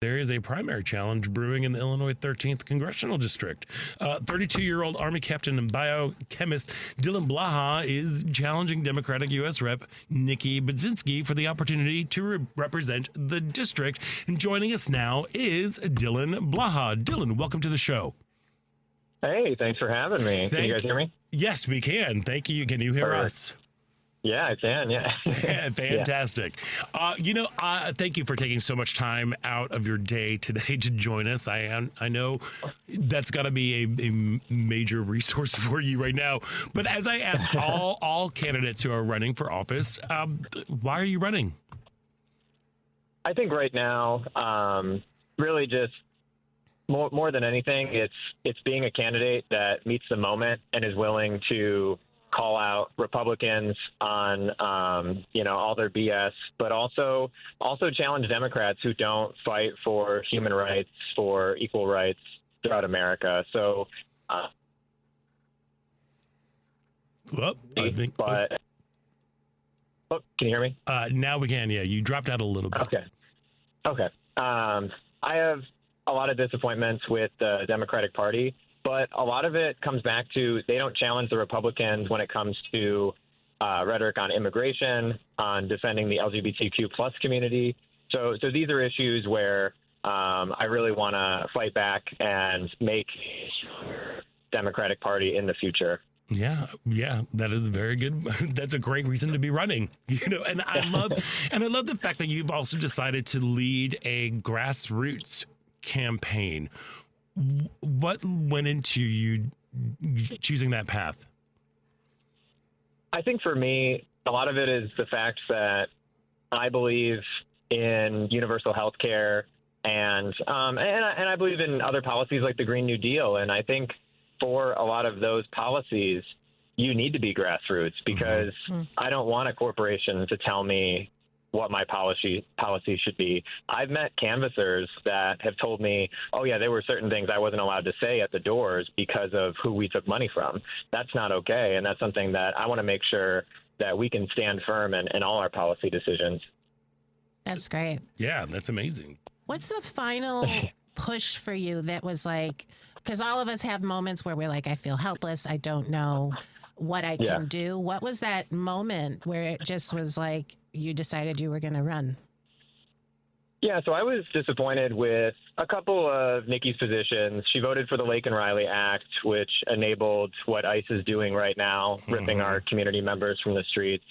There is a primary challenge brewing in the Illinois 13th Congressional District. 32-year-old Army captain and biochemist Dylan Blaha is challenging Democratic U.S. Rep. Nikki Budzinski for the opportunity to represent the district. And joining us now is Dylan Blaha. Dylan, welcome to the show. Hey, thanks for having me. Can you guys hear me? Yes, we can. Thank you. Can you hear us? Yeah, I can. Yeah. Fantastic. Yeah. Thank you for taking so much time out of your day today to join us. I know that's got to be a major resource for you right now. But as I ask all candidates who are running for office, why are you running? I think right now, really just more than anything, it's being a candidate that meets the moment and is willing to call out Republicans on, all their BS, but also challenge Democrats who don't fight for human rights, for equal rights throughout America. So, I think. But can you hear me? Now we can. Yeah, you dropped out a little bit. Okay. I have a lot of disappointments with the Democratic Party. But a lot of it comes back to they don't challenge the Republicans when it comes to rhetoric on immigration, on defending the LGBTQ plus community. So these are issues where I really want to fight back and make a Democratic Party in the future. Yeah, that is very good. That's a great reason to be running. And I love the fact that you've also decided to lead a grassroots campaign. What went into you choosing that path? I think for me, a lot of it is the fact that I believe in universal health care and I believe in other policies like the Green New Deal. And I think for a lot of those policies, you need to be grassroots because I don't want a corporation to tell me what my policy should be. I've met canvassers that have told me, oh, yeah, there were certain things I wasn't allowed to say at the doors because of who we took money from. That's not okay. And that's something that I want to make sure that we can stand firm in all our policy decisions. That's great. Yeah, that's amazing. What's the final push for you that was like, because all of us have moments where we're like, I feel helpless. I don't know what I can do. What was that moment where it just was like, you decided you were going to run? Yeah, so I was disappointed with a couple of Nikki's positions. She voted for the Lake and Riley Act, which enabled what ICE is doing right now, ripping our community members from the streets.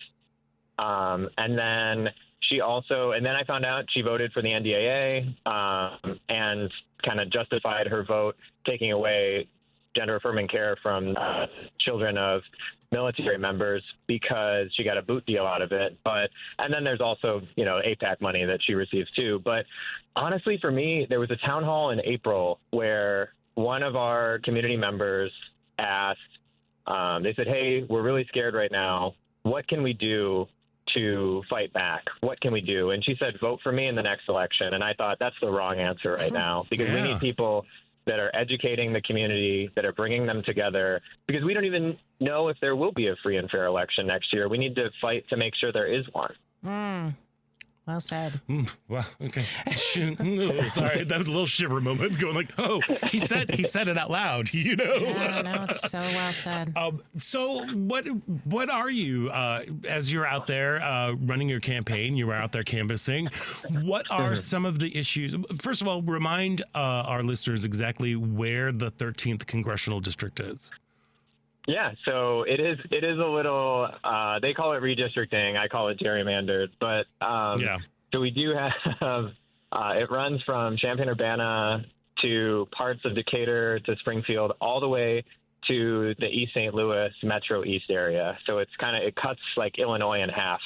And then I found out she voted for the NDAA and kind of justified her vote taking away gender-affirming care from children of military members because she got a boot deal out of it. And then there's also, APAC money that she receives too. But honestly, for me, there was a town hall in April where one of our community members asked, they said, hey, we're really scared right now. What can we do to fight back? What can we do? And she said, vote for me in the next election. And I thought that's the wrong answer right now because we need people that are educating the community, that are bringing them together, because we don't even know if there will be a free and fair election next year. We need to fight to make sure there is one. Well said. Well, okay. Sorry, that was a little shiver moment going like, oh, he said it out loud, Yeah, no, it's so well said. So what are you, as you're out there running your campaign, you were out there canvassing, what are some of the issues? First of all, remind our listeners exactly where the 13th Congressional District is. Yeah, so it is a little, they call it redistricting. I call it gerrymandered. But so we do have, it runs from Champaign-Urbana to parts of Decatur to Springfield, all the way to the East St. Louis Metro East area. So it cuts like Illinois in half.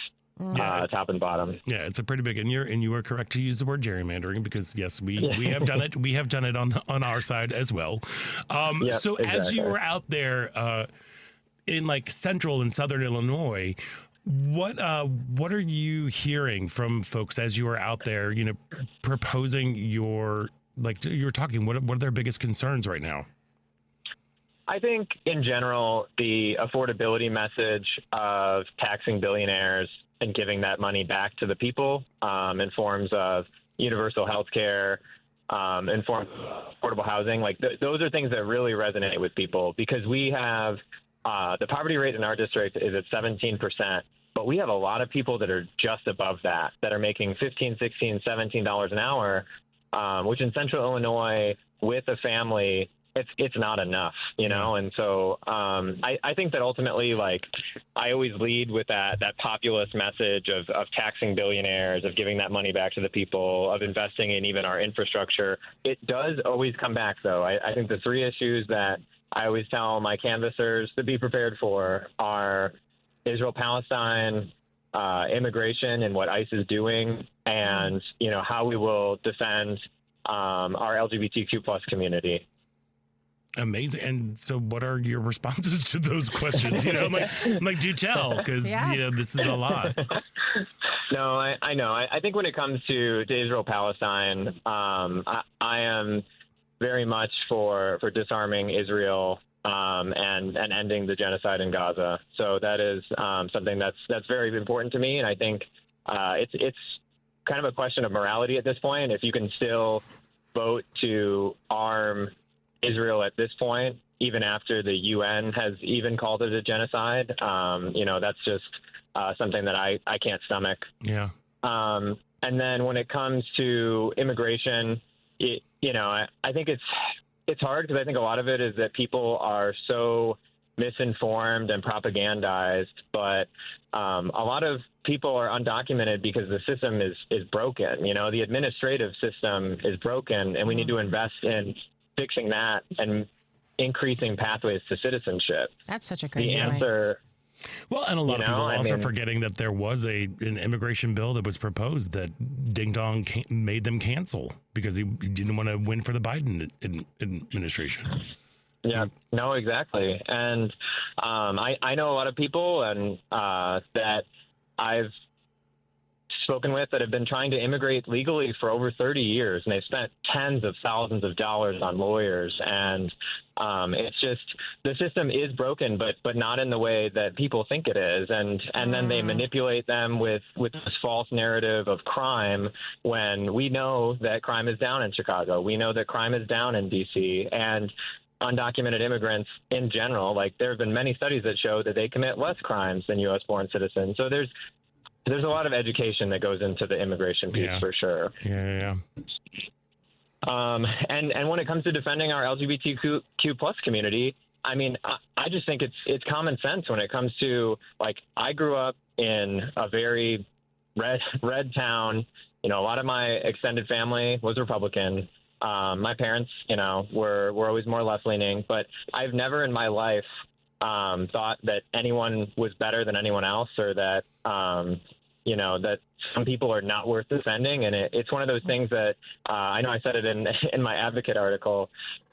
Top and bottom. Yeah, it's a pretty big, and you are correct to use the word gerrymandering because yes, we have done it. We have done it on our side as well. So exactly. As you were out there in like central and southern Illinois, what are you hearing from folks as you are out there? Proposing you're talking. What are their biggest concerns right now? I think in general, the affordability message of taxing billionaires and giving that money back to the people in forms of, universal health care, affordable housing. Like those are things that really resonate with people, because we have the poverty rate in our district is at 17%, but we have a lot of people that are just above that are making $15, $16, $17 an hour, which in Central Illinois with a family, it's not enough, you know? And so I think that ultimately, like, I always lead with that populist message of taxing billionaires, of giving that money back to the people, of investing in even our infrastructure. It does always come back, though. I think the three issues that I always tell my canvassers to be prepared for are Israel-Palestine, immigration and what ICE is doing, and, you know, how we will defend our LGBTQ plus community. Amazing. And so what are your responses to those questions? You know, I'm like, do tell, because, you know, this is a lot. No, I know. I think when it comes to Israel-Palestine, I am very much for disarming Israel and ending the genocide in Gaza. So that is something that's very important to me. And I think it's kind of a question of morality at this point. If you can still vote to arm Israel at this point, even after the UN has even called it a genocide, you know, that's just something that I can't stomach. Yeah. And then when it comes to immigration, you know, I think it's hard, because I think a lot of it is that people are so misinformed and propagandized, but a lot of people are undocumented because the system is broken. You know, the administrative system is broken, and we need to invest in fixing that and increasing pathways to citizenship. That's such a great The answer. Well, and a lot of people also forgetting that there was an immigration bill that was proposed that Ding Dong made them cancel because he didn't want to win for the Biden administration. Yeah, no, exactly. And I know a lot of people and that I've spoken with that have been trying to immigrate legally for over 30 years, and they've spent tens of thousands of dollars on lawyers. And it's just, the system is broken, but not in the way that people think it is. And then they manipulate them with this false narrative of crime, when we know that crime is down in Chicago. We know that crime is down in DC, and undocumented immigrants in general, like, there have been many studies that show that they commit less crimes than U.S. born citizens. So there's a lot of education that goes into the immigration piece, for sure. Yeah. And when it comes to defending our LGBTQ plus community, I mean, I just think it's common sense when it comes to, like, I grew up in a very red town. You know, a lot of my extended family was Republican. My parents, you know, were always more left-leaning, but I've never in my life thought that anyone was better than anyone else, or that, you know, that some people are not worth defending. And it's one of those things that I know I said it in my Advocate article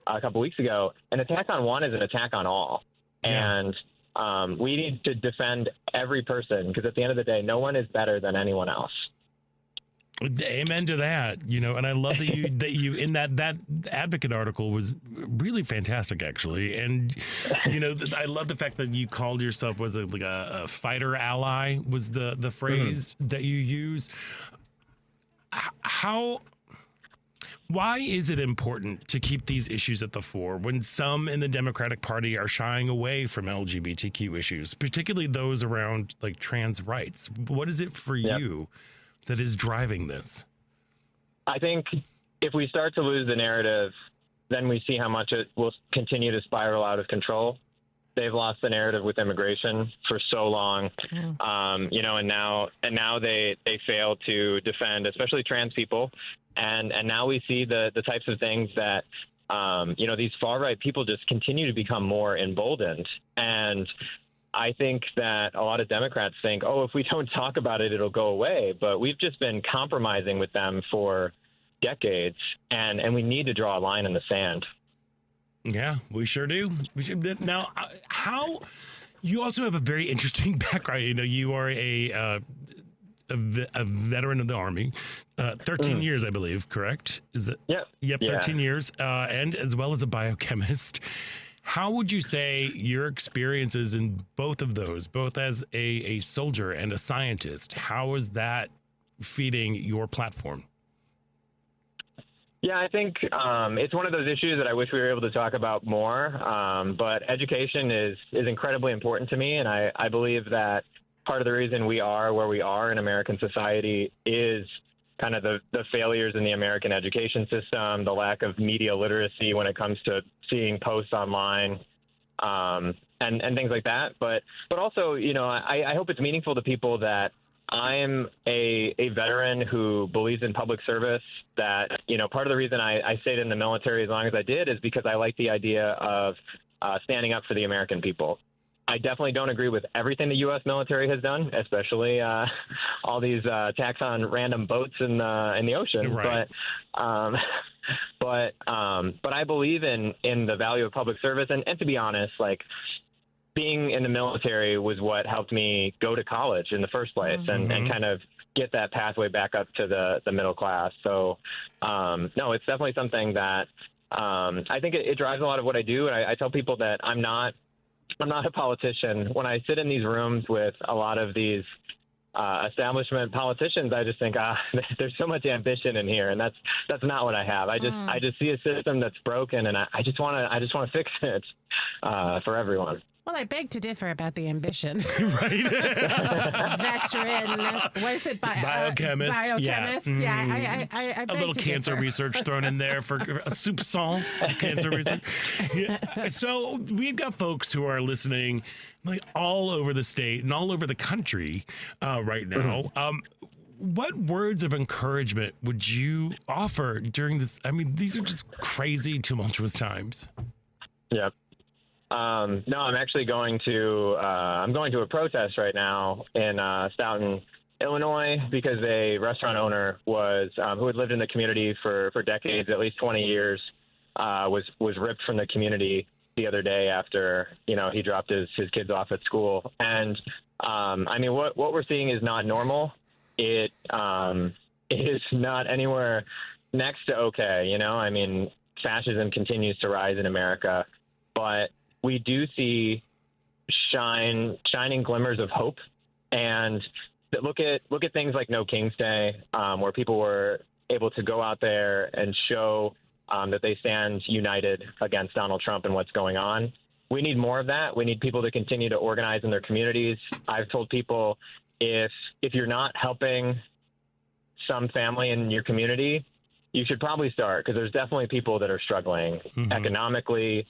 a couple weeks ago. An attack on one is an attack on all. Yeah. And we need to defend every person, because at the end of the day, no one is better than anyone else. Amen to that, you know, and I love that you in that Advocate article was really fantastic, actually. And, you know, I love the fact that you called yourself, was it like a fighter ally was the phrase that you use. Why is it important to keep these issues at the fore when some in the Democratic Party are shying away from LGBTQ issues, particularly those around, like, trans rights? What is it for you that is driving this? I think if we start to lose the narrative, then we see how much it will continue to spiral out of control. They've lost the narrative with immigration for so long, you know, and now they fail to defend, especially trans people. And now we see the types of things that, you know, these far right people just continue to become more emboldened. And I think that a lot of Democrats think, oh, if we don't talk about it, it'll go away. But we've just been compromising with them for decades, and we need to draw a line in the sand. Yeah, we sure do. Now, how you also have a very interesting background. You know, you are a veteran of the Army, 13 years, I believe, correct? Is it? Yep, 13 years, and as well as a biochemist. How would you say your experiences in both of those, both as a soldier and a scientist, how is that feeding your platform? Yeah, I think it's one of those issues that I wish we were able to talk about more. But education is incredibly important to me, and I believe that part of the reason we are where we are in American society is kind of the failures in the American education system, the lack of media literacy when it comes to seeing posts online, and things like that. But also, I hope it's meaningful to people that I'm a veteran who believes in public service, that, part of the reason I stayed in the military as long as I did is because I like the idea of standing up for the American people. I definitely don't agree with everything the U.S. military has done, especially all these attacks on random boats in the ocean. Right. But I believe in the value of public service. And to be honest, like, being in the military was what helped me go to college in the first place and kind of get that pathway back up to the middle class. So, no, it's definitely something that I think it drives a lot of what I do. And I tell people that I'm not a politician. When I sit in these rooms with a lot of these establishment politicians, I just think, there's so much ambition in here, and that's not what I have. I just see a system that's broken, and I just want to fix it for everyone. Well, I beg to differ about the ambition. Right. Veteran, what is it? Biochemist. Biochemist. Yeah. I beg a little to cancer differ. research thrown in there for a soup song of cancer research. Yeah. So we've got folks who are listening like all over the state and all over the country right now. What words of encouragement would you offer during this? I mean, these are just crazy, tumultuous times. Yeah. No, I'm actually going to a protest right now in Stoughton, Illinois, because a restaurant owner who had lived in the community for decades, at least 20 years, was ripped from the community the other day after he dropped his kids off at school. And I mean, what we're seeing is not normal. It is not anywhere next to okay. I mean, fascism continues to rise in America, but we do see shining glimmers of hope, and look at things like No King's Day, where people were able to go out there and show that they stand united against Donald Trump and what's going on. We need more of that. We need people to continue to organize in their communities. I've told people, if you're not helping some family in your community, you should probably start, because there's definitely people that are struggling economically.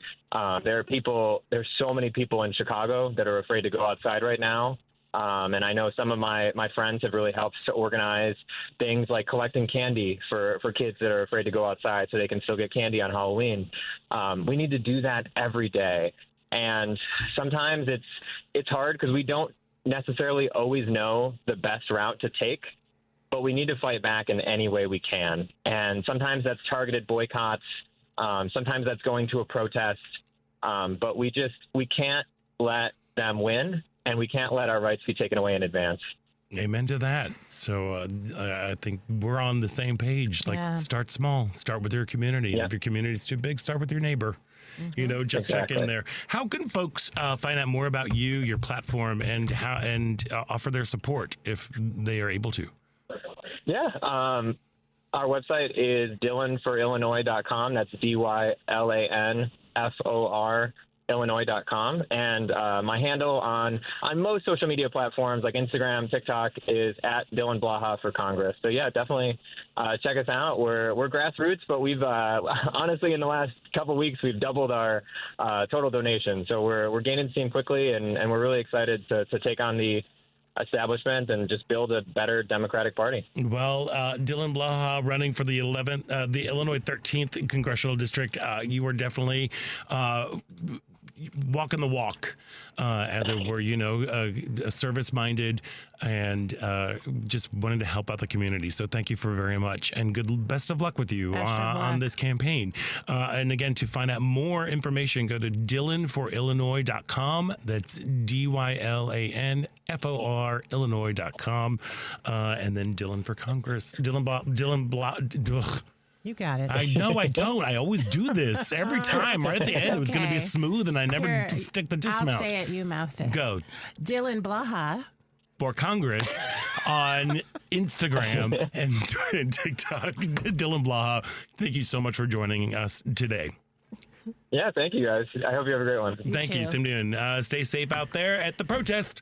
There's so many people in Chicago that are afraid to go outside right now. And I know some of my friends have really helped to organize things like collecting candy for kids that are afraid to go outside so they can still get candy on Halloween. We need to do that every day. And sometimes it's hard because we don't necessarily always know the best route to take, but we need to fight back in any way we can. And sometimes that's targeted boycotts. Sometimes that's going to a protest. But we can't let them win, and we can't let our rights be taken away in advance. Amen to that. So I think we're on the same page. Like, start small. Start with your community. Yeah. If your community is too big, start with your neighbor. Just check in there. How can folks find out more about you, your platform, and offer their support if they are able to? Yeah. Our website is DylanForIllinois.com. That's DYLANFOR Illinois.com. And my handle on most social media platforms like Instagram, TikTok is at Dylan Blaha for Congress. So yeah, definitely check us out. We're grassroots, but we've honestly in the last couple of weeks we've doubled our total donation. So we're gaining steam quickly, and we're really excited to take on the establishment and just build a better Democratic Party. Well, Dylan Blaha running for the Illinois 13th Congressional District. You are definitely walking the walk, as it were, service-minded and just wanted to help out the community. So thank you for very much, and best of luck with you on this campaign. And again, to find out more information, go to DylanForIllinois.com. That's DYLANFOR Illinois.com. And then Dylan for Congress. You got it. I know I don't. I always do this every time. Right at the end, it was going to be smooth, and I never stick the dismount. I'll say it, you mouth it. Go. Dylan Blaha for Congress on Instagram and TikTok. Dylan Blaha, thank you so much for joining us today. Yeah, thank you guys. I hope you have a great one. Thank you. Same to you. Stay safe out there at the protest.